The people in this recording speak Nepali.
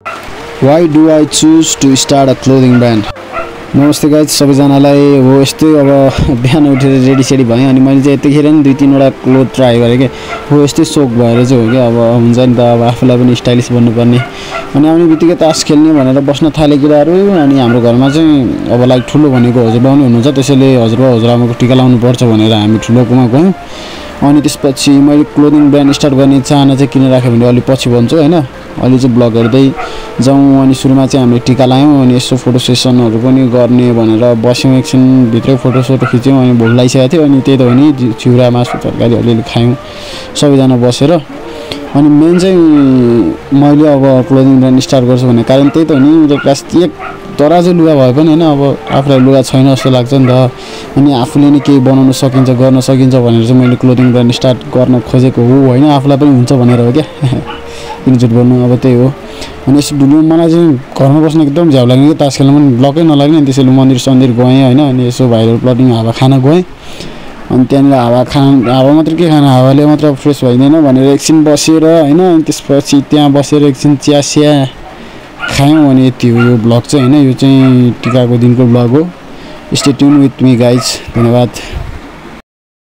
Why do I choose to start a clothing brand? नमस्ते गाइज सबैजनालाई हो यस्तै अब बिहान उठेर रेडी सेडी भएँ अनि मैले चाहिँ यतिखेर नि 2-3 क्लोथ ट्राई गरेँ के हो यस्तै सोक भएर चाहिँ हो क्या अब हुन्छ नि त अब आफूलाई पनि स्टाइलिस बन्नुपर्ने अनि आउने बित्तिकै तास खेल्ने भनेर बस्न थाले केटाहरू अनि हाम्रो घरमा चाहिँ अब लाइक ठुलो भनेको हजुरबा पनि हुनुहुन्छ त्यसैले हजुरबा हजुरआमाको टिका लाउनु पर्छ भनेर हामी ठुलोकोमा गयौँ अनि त्यसपछि मैले क्लोथिङ ब्रान्ड स्टार्ट गर्ने चाहना चाहिँ किन राखेँ भने अलि पछि भन्छु हैन अलि चाहिँ ब्लग हेर्दै जाउँ अनि सुरुमा चाहिँ हामीले टिका लायौँ अनि यसो फोटो सेसनहरू पनि गर्ने भनेर बस्यौँ एकछिन भित्रै फोटो सोटो खिच्यौँ अनि भोक लागिसकेको थियो अनि त्यही त हो नि चिउरा मासु तरकारी अलिअलि खायौँ सबैजना बसेर अनि मेन चाहिँ मैले अब क्लोथिङ ब्रान्ड स्टार्ट गर्छु भन्ने कारण त्यही त हो नि मेरो क्लास 1 तराजु लुगा भए पनि हैन अब आफूलाई लुगा छैन जस्तो लाग्छ नि त अनि आफूले नि केही बनाउन सकिन्छ गर्न सकिन्छ भनेर चाहिँ मैले क्लोथिङ ब्रान्ड स्टार्ट गर्न खोजेको हो हैन आफूलाई पनि हुन्छ भनेर हो क्या किन झुट भन्नु अब त्यही हो अनि यसो ढुल्नु मलाई चाहिँ घरमा बस्न एकदम झ्याउ लाग्ने तास खेल्न पनि ब्लकै नलाग्ने अनि त्यसैले मन्दिर सन्दिर गएँ हैन अनि यसो भाइरल प्लटिङ हावा खान गएँ अनि त्यहाँनिर हावा मात्र के खान हावाले मात्र फ्रेस भइदैन भनेर एकछिन बसेर हैन अनि त्यसपछि त्यहाँ बसेर एकछिन चिया खायौँ अनि यति हो यो ब्लग चाहिँ हैन यो चाहिँ टिकाको दिनको ब्लग हो stay tune with me guys धन्यवाद।